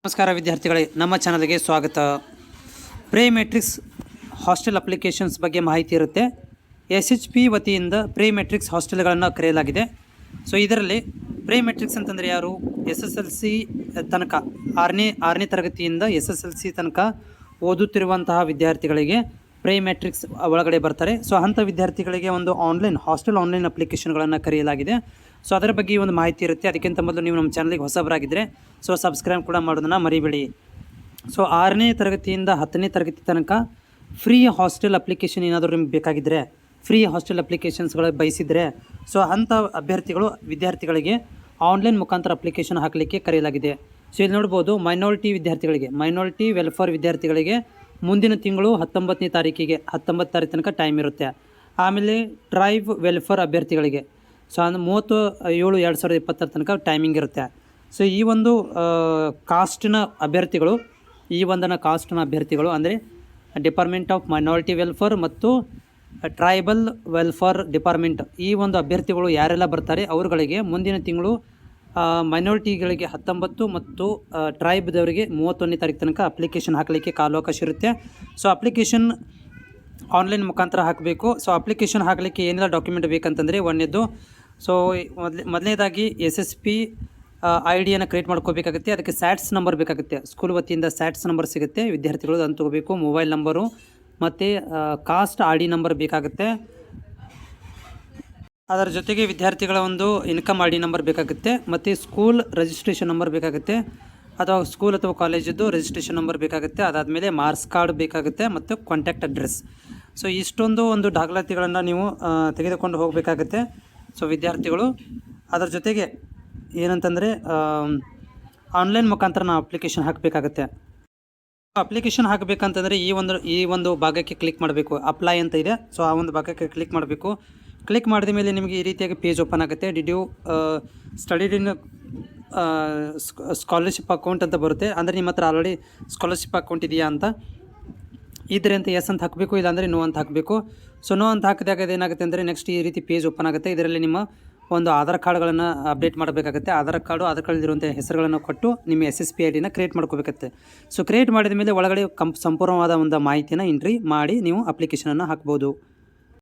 ನಮಸ್ಕಾರ ವಿದ್ಯಾರ್ಥಿಗಳೇ, ನಮ್ಮ ಚಾನಲ್ಗೆ ಸ್ವಾಗತ. ಪ್ರೀ ಮೆಟ್ರಿಕ್ಸ್ ಹಾಸ್ಟೆಲ್ ಅಪ್ಲಿಕೇಶನ್ಸ್ ಬಗ್ಗೆ ಮಾಹಿತಿ ಇರುತ್ತೆ. SHP ವತಿಯಿಂದ ಪ್ರೀ ಮೆಟ್ರಿಕ್ಸ್ ಹಾಸ್ಟೆಲ್ಗಳನ್ನು ಕರೆಯಲಾಗಿದೆ. ಸೊ ಇದರಲ್ಲಿ ಪ್ರೀ ಮೆಟ್ರಿಕ್ಸ್ ಅಂತಂದರೆ ಯಾರು? SSLC ತನಕ ಆರನೇ ತರಗತಿಯಿಂದ SSLC ತನಕ ಓದುತ್ತಿರುವಂತಹ ವಿದ್ಯಾರ್ಥಿಗಳಿಗೆ ಪ್ರೀ ಮೆಟ್ರಿಕ್ಸ್ ಒಳಗಡೆ ಬರ್ತಾರೆ. ಸೊ ಅಂಥ ವಿದ್ಯಾರ್ಥಿಗಳಿಗೆ ಒಂದು ಹಾಸ್ಟೆಲ್ ಆನ್ಲೈನ್ ಅಪ್ಲಿಕೇಶನ್ಗಳನ್ನು ಕರೆಯಲಾಗಿದೆ. ಸೊ ಅದರ ಬಗ್ಗೆ ಈ ಒಂದು ಮಾಹಿತಿ ಇರುತ್ತೆ. ಅದಕ್ಕಿಂತ ಮೊದಲು ನೀವು ನಮ್ಮ ಚಾನಲ್ಗೆ ಹೊಸಬರಾಗಿದ್ದರೆ ಸಬ್ಸ್ಕ್ರೈಬ್ ಕೂಡ ಮಾಡೋದನ್ನು ಮರಿಬೇಡಿ. ಸೊ 6ನೇ ತರಗತಿಯಿಂದ 10ನೇ ತರಗತಿ ತನಕ ಫ್ರೀ ಹಾಸ್ಟೆಲ್ ಅಪ್ಲಿಕೇಶನ್ ಏನಾದರೂ ನಿಮ್ಗೆ ಬೇಕಾಗಿದ್ದರೆ, ಫ್ರೀ ಹಾಸ್ಟೆಲ್ ಅಪ್ಲಿಕೇಶನ್ಸ್ಗಳು ಬಯಸಿದರೆ, ಸೊ ಅಂಥ ವಿದ್ಯಾರ್ಥಿಗಳಿಗೆ ಆನ್ಲೈನ್ ಮುಖಾಂತರ ಅಪ್ಲಿಕೇಶನ್ ಹಾಕಲಿಕ್ಕೆ ಕರೆಯಲಾಗಿದೆ. ಸೊ ಇಲ್ಲಿ ನೋಡ್ಬೋದು, ಮೈನಾರಿಟಿ ವೆಲ್ಫೇರ್ ವಿದ್ಯಾರ್ಥಿಗಳಿಗೆ ಮುಂದಿನ ತಿಂಗಳು 19ನೇ ತಾರೀಕಿಗೆ 19 ತಾರೀಕು ತನಕ ಟೈಮ್ ಇರುತ್ತೆ. ಆಮೇಲೆ ಟ್ರೈಬ್ ವೆಲ್ಫೇರ್ ಅಭ್ಯರ್ಥಿಗಳಿಗೆ ಸೊ 30/7/2020 ತನಕ ಟೈಮಿಂಗ್ ಇರುತ್ತೆ. ಸೊ ಈ ಒಂದು ಕಾಸ್ಟಿನ ಅಭ್ಯರ್ಥಿಗಳು ಅಂದರೆ ಡಿಪಾರ್ಟ್ಮೆಂಟ್ ಆಫ್ ಮೈನಾರಿಟಿ ವೆಲ್ಫೇರ್ ಮತ್ತು ಟ್ರೈಬಲ್ ವೆಲ್ಫೇರ್ ಡಿಪಾರ್ಟ್ಮೆಂಟ್, ಈ ಒಂದು ಅಭ್ಯರ್ಥಿಗಳು ಯಾರೆಲ್ಲ ಬರ್ತಾರೆ ಅವರುಗಳಿಗೆ ಮುಂದಿನ ತಿಂಗಳು ಮೈನಾರಿಟಿಗಳಿಗೆ 19 ಮತ್ತು ಟ್ರೈಬ್ದವರಿಗೆ 31ನೇ ತಾರೀಕು ತನಕ ಅಪ್ಲಿಕೇಶನ್ ಹಾಕಲಿಕ್ಕೆ ಕಾಲಾವಕಾಶ ಇರುತ್ತೆ. ಸೊ ಅಪ್ಲಿಕೇಶನ್ ಆನ್ಲೈನ್ ಮುಖಾಂತರ ಹಾಕಬೇಕು. ಸೊ ಅಪ್ಲಿಕೇಶನ್ ಹಾಕಲಿಕ್ಕೆ ಏನೆಲ್ಲ ಡಾಕ್ಯುಮೆಂಟ್ ಬೇಕಂತಂದರೆ, ಮೊದಲನೇದಾಗಿ SSP IDಯನ್ನು ಕ್ರಿಯೇಟ್ ಮಾಡ್ಕೋಬೇಕಾಗುತ್ತೆ. ಅದಕ್ಕೆ ಸ್ಯಾಟ್ಸ್ ನಂಬರ್ ಬೇಕಾಗುತ್ತೆ. ಸ್ಕೂಲ್ ವತಿಯಿಂದ ಸ್ಯಾಟ್ಸ್ ನಂಬರ್ ಸಿಗುತ್ತೆ, ವಿದ್ಯಾರ್ಥಿಗಳು ಅದನ್ನು ತೊಗೋಬೇಕು. ಮೊಬೈಲ್ ನಂಬರು ಮತ್ತು ಕಾಸ್ಟ್ ID ನಂಬರ್ ಬೇಕಾಗುತ್ತೆ. ಅದರ ಜೊತೆಗೆ ವಿದ್ಯಾರ್ಥಿಗಳ ಒಂದು ಇನ್ಕಮ್ ID ನಂಬರ್ ಬೇಕಾಗುತ್ತೆ ಮತ್ತು ಸ್ಕೂಲ್ ರಿಜಿಸ್ಟ್ರೇಷನ್ ನಂಬರ್ ಬೇಕಾಗುತ್ತೆ, ಅಥವಾ ಸ್ಕೂಲ್ ಅಥವಾ ಕಾಲೇಜಿದ್ದು ರಿಜಿಸ್ಟ್ರೇಷನ್ ನಂಬರ್ ಬೇಕಾಗುತ್ತೆ. ಅದಾದಮೇಲೆ ಮಾರ್ಕ್ಸ್ ಕಾರ್ಡ್ ಬೇಕಾಗುತ್ತೆ ಮತ್ತು ಕಾಂಟ್ಯಾಕ್ಟ್ ಅಡ್ರೆಸ್. ಸೊ ಇಷ್ಟೊಂದು ಒಂದು ದಾಖಲಾತಿಗಳನ್ನು ನೀವು ತೆಗೆದುಕೊಂಡು ಹೋಗಬೇಕಾಗುತ್ತೆ. ಸೊ ವಿದ್ಯಾರ್ಥಿಗಳು ಅದರ ಜೊತೆಗೆ ಏನಂತಂದರೆ ಆನ್ಲೈನ್ ಮುಖಾಂತರ ನಾವು ಅಪ್ಲಿಕೇಶನ್ ಹಾಕಬೇಕಾಗುತ್ತೆ. ಅಪ್ಲಿಕೇಶನ್ ಹಾಕಬೇಕಂತಂದರೆ ಈ ಒಂದು ಭಾಗಕ್ಕೆ ಕ್ಲಿಕ್ ಮಾಡಬೇಕು. ಅಪ್ಲೈ ಅಂತ ಇದೆ. ಸೊ ಆ ಒಂದು ಭಾಗಕ್ಕೆ ಕ್ಲಿಕ್ ಮಾಡಬೇಕು. ಕ್ಲಿಕ್ ಮಾಡಿದ ಮೇಲೆ ನಿಮಗೆ ಈ ರೀತಿಯಾಗಿ ಪೇಜ್ ಓಪನ್ ಆಗುತ್ತೆ. Did you studied in scholarship account ಅಂತ ಬರುತ್ತೆ. ಅಂದರೆ ನಿಮ್ಮ ಹತ್ರ ಆಲ್ರೆಡಿ ಸ್ಕಾಲರ್ಶಿಪ್ ಅಕೌಂಟ್ ಇದೆಯಾ ಅಂತ ಇದ್ರೆ ಅಂತ ಎಸ್ ಅಂತ ಹಾಕಬೇಕು, ಇಲ್ಲಾಂದರೆ ನೋ ಅಂತ ಹಾಕಬೇಕು. ಸೊ ನೋ ಅಂತ ಹಾಕಿದಾಗ ಅದೇನಾಗುತ್ತೆ ಅಂದರೆ ನೆಕ್ಸ್ಟ್ ಈ ರೀತಿ ಪೇಜ್ ಓಪನ್ ಆಗುತ್ತೆ. ಇದರಲ್ಲಿ ನಿಮ್ಮ ಒಂದು ಆಧಾರ್ ಕಾರ್ಡ್ಗಳನ್ನು ಅಪ್ಡೇಟ್ ಮಾಡಬೇಕಾಗುತ್ತೆ. ಆಧಾರ್ ಕಾರ್ಡ್ಲಿರುವಂಥ ಹೆಸರುಗಳನ್ನು ಕೊಟ್ಟು ನಿಮ್ಮ SSP IDನ ಕ್ರಿಯೇಟ್ ಮಾಡ್ಕೋಬೇಕಾಗುತ್ತೆ. ಸೊ ಕ್ರಿಯೇಟ್ ಮಾಡಿದ ಮೇಲೆ ಒಳಗಡೆ ಸಂಪೂರ್ಣವಾದ ಒಂದು ಮಾಹಿತಿಯನ್ನು ಎಂಟ್ರಿ ಮಾಡಿ ನೀವು ಅಪ್ಲಿಕೇಶನನ್ನು ಹಾಕ್ಬೋದು.